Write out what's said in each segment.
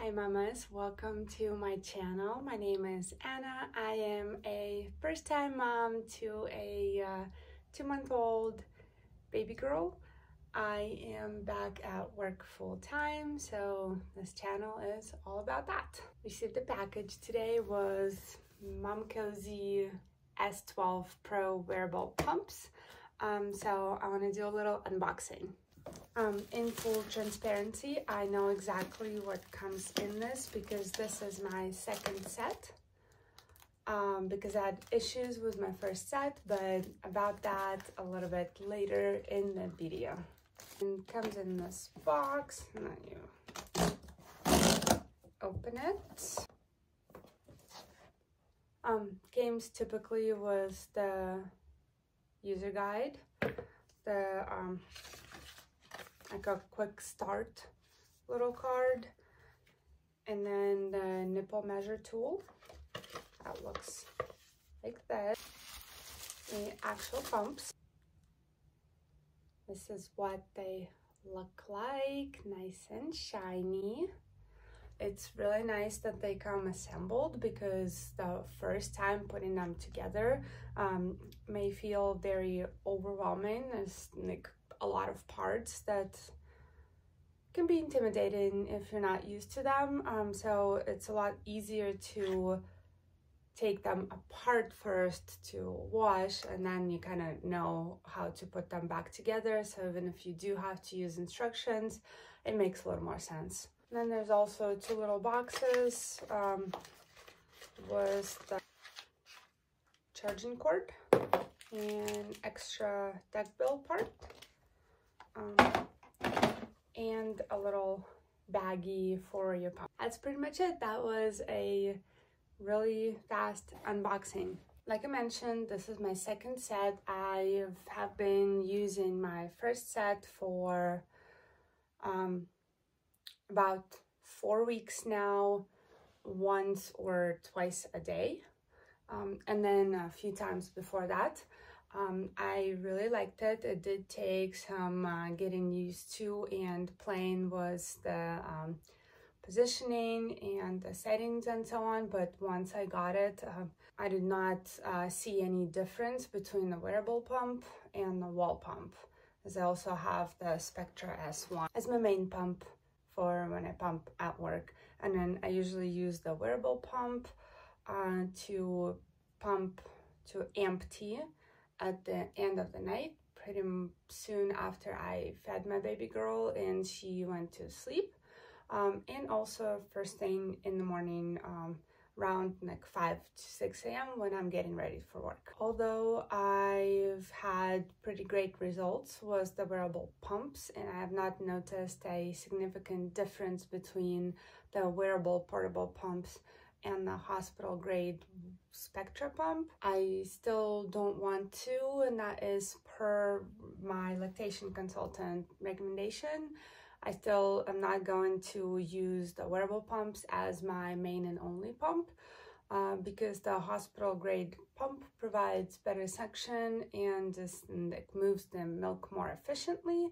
Hi mamas, welcome to my channel. My name is Anna. I am a first-time mom to a 2-month-old baby girl. I am back at work full-time, so this channel is all about that. Received the package today was MOMCOZY S12 PRO wearable pumps. So I want to do a little unboxing. In full transparency, I know exactly what comes in this because this is my second set. Because I had issues with my first set, but about that a little bit later in the video. It comes in this box, and then you open it. Games typically was the user guide, the like a quick start little card, and then the nipple measure tool that looks like that. The actual pumps, this is what they look like, nice and shiny. It's really nice that they come assembled because the first time putting them together may feel very overwhelming. There's like a lot of parts that can be intimidating if you're not used to them. So it's a lot easier to take them apart first to wash, and then you kind of know how to put them back together. So even if you do have to use instructions, it makes a little more sense. And then there's also two little boxes. Was the charging cord and extra deck build part. And a little baggie for your pump. That's pretty much it. That was a really fast unboxing. Like I mentioned, this is my second set. I have been using my first set for about 4 weeks now, once or twice a day, and then a few times before that. I really liked it. It did take some getting used to and playing with the positioning and the settings and so on, but once I got it, I did not see any difference between the wearable pump and the wall pump, as I also have the Spectra S1 as my main pump for when I pump at work. And then I usually use the wearable pump to pump to empty at the end of the night, pretty soon after I fed my baby girl and she went to sleep, and also first thing in the morning, around like 5 to 6 a.m. when I'm getting ready for work. Although I've had pretty great results with the wearable pumps, and I have not noticed a significant difference between the wearable portable pumps and the hospital grade Spectra pump, I still don't want to, and that is per my lactation consultant recommendation. I still am not going to use the wearable pumps as my main and only pump, because the hospital grade pump provides better suction and just like moves the milk more efficiently.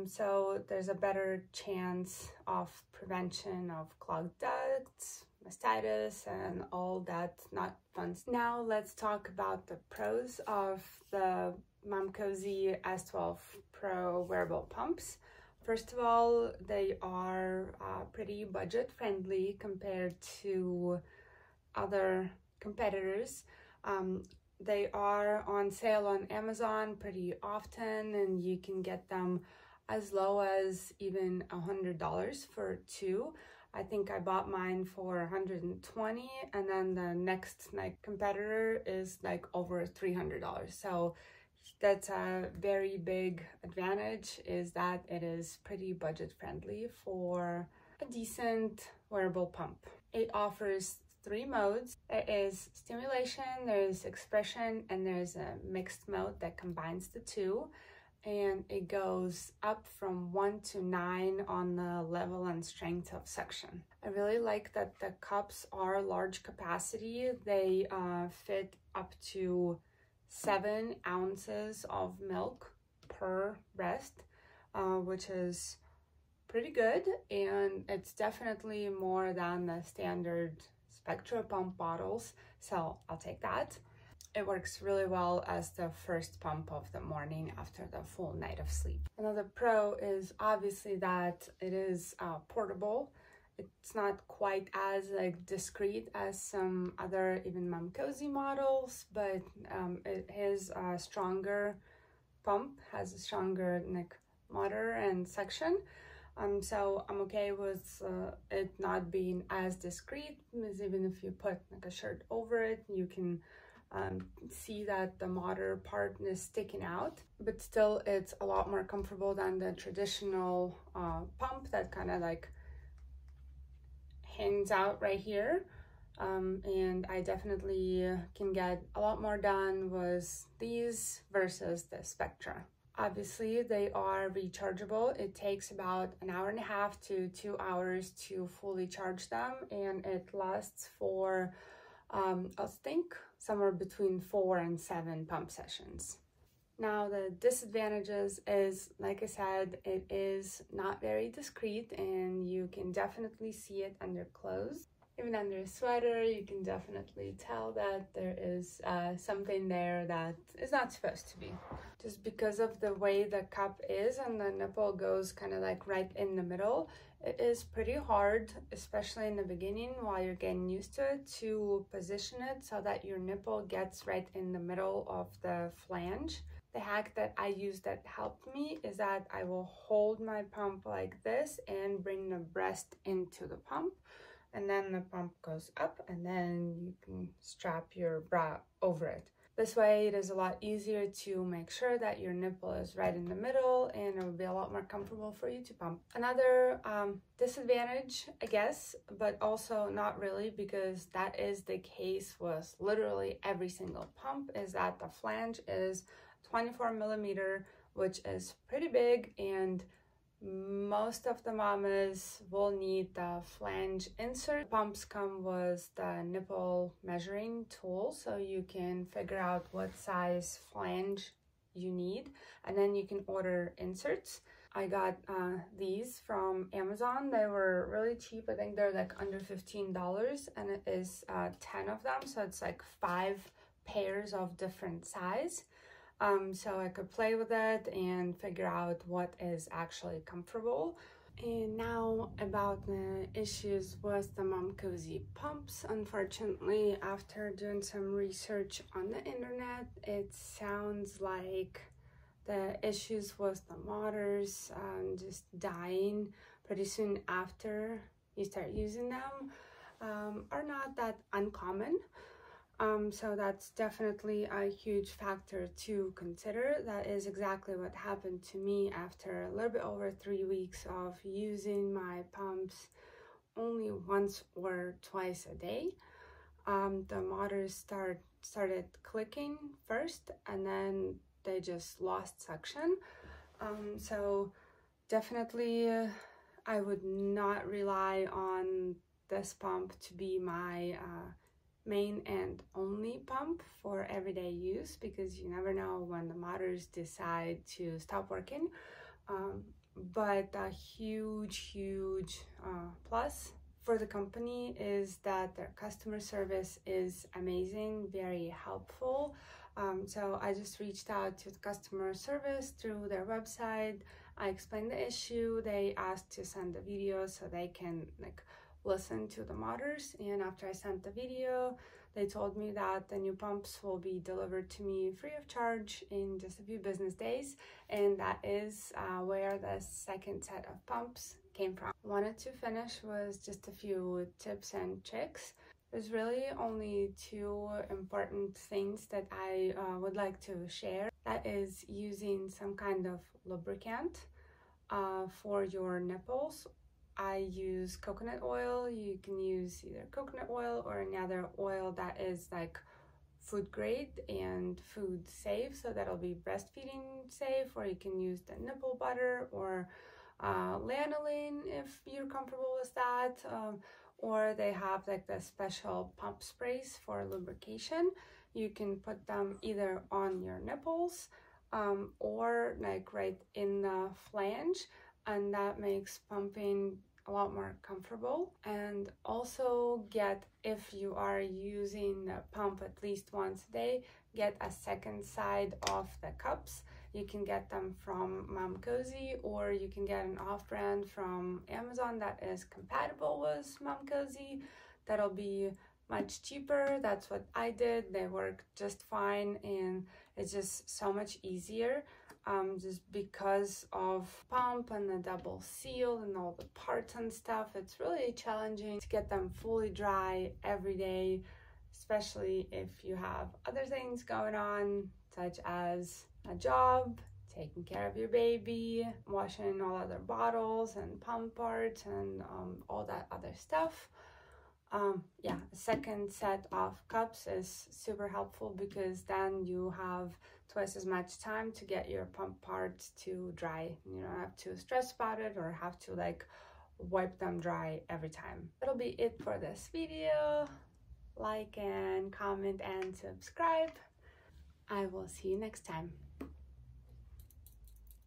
So there's a better chance of prevention of clogged ducts, mastitis, and all that not fun. Now let's talk about the pros of the MOMCOZY S12 PRO wearable pumps. First of all, they are pretty budget friendly compared to other competitors. They are on sale on Amazon pretty often, and you can get them as low as even $100 for two. I think I bought mine for $120, and then the next like competitor is like over $300. So that's a very big advantage, is that it is pretty budget friendly for a decent wearable pump. It offers 3 modes. There is stimulation, there's expression, and there's a mixed mode that combines the two. And it goes up from 1 to 9 on the level and strength of suction. I really like that the cups are large capacity. They fit up to 7 ounces of milk per breast, which is pretty good, and it's definitely more than the standard Spectra pump bottles, so I'll take that. It works really well as the first pump of the morning after the full night of sleep. Another pro is obviously that it is portable. It's not quite as like discreet as some other even MOMCOZY models, but it is a stronger pump, has a stronger motor and suction. So I'm okay with it not being as discreet, because even if you put like a shirt over it, you can see that the motor part is sticking out, but still it's a lot more comfortable than the traditional pump that kind of like hangs out right here. And I definitely can get a lot more done with these versus the Spectra. Obviously, they are rechargeable. It takes about an hour and a half to 2 hours to fully charge them, and it lasts for, I think, somewhere between 4 and 7 pump sessions. Now, the disadvantages is, like I said, it is not very discreet, and you can definitely see it under clothes. Even under a sweater, you can definitely tell that there is something there that is not supposed to be. Just because of the way the cup is and the nipple goes kind of like right in the middle, it is pretty hard, especially in the beginning while you're getting used to it, to position it so that your nipple gets right in the middle of the flange. The hack that I use that helped me is that I will hold my pump like this and bring the breast into the pump, and then the pump goes up, and then you can strap your bra over it. This way it is a lot easier to make sure that your nipple is right in the middle, and it will be a lot more comfortable for you to pump. Another disadvantage, I guess, but also not really, because that is the case with literally every single pump, is that the flange is 24 millimeter, which is pretty big, and most of the mamas will need the flange insert. Pumps come with the nipple measuring tool, so you can figure out what size flange you need, and then you can order inserts. I got these from Amazon. They were really cheap. I think they're like under $15, and it is 10 of them, so it's like 5 pairs of different size. So I could play with it and figure out what is actually comfortable. And now about the issues with the MOMCOZY pumps. Unfortunately, after doing some research on the internet, it sounds like the issues with the motors just dying pretty soon after you start using them are not that uncommon. So that's definitely a huge factor to consider. That is exactly what happened to me after a little bit over 3 weeks of using my pumps only once or twice a day. The motors started clicking first, and then they just lost suction. So definitely I would not rely on this pump to be my main and only pump for everyday use, because you never know when the motors decide to stop working. But a huge plus for the company is that their customer service is amazing, very helpful. So I just reached out to the customer service through their website. I explained the issue. They asked to send the video so they can listen to the motors, and after I sent the video, they told me that the new pumps will be delivered to me free of charge in just a few business days, and that is where the second set of pumps came from. Wanted to finish with just a few tips and tricks. There's really only 2 important things that I would like to share. That is using some kind of lubricant for your nipples. I use coconut oil. You can use either coconut oil or any other oil that is like food grade and food safe, so that'll be breastfeeding safe, or you can use the nipple butter or lanolin if you're comfortable with that, or they have like the special pump sprays for lubrication. You can put them either on your nipples or like right in the flange. and that makes pumping a lot more comfortable. And also get, if you are using the pump at least once a day, get a second side of the cups. You can get them from MOMCOZY, or you can get an off-brand from Amazon that is compatible with MOMCOZY. That'll be much cheaper. That's what I did. They work just fine, and it's just so much easier. Just because of pump and the double seal and all the parts and stuff, it's really challenging to get them fully dry every day, especially if you have other things going on, such as a job, taking care of your baby, washing all other bottles and pump parts and all that other stuff. Yeah, a second set of cups is super helpful, because then you have twice as much time to get your pump parts to dry. You don't have to stress about it or have to like wipe them dry every time. That'll be it for this video. Like and comment and subscribe. I will see you next time.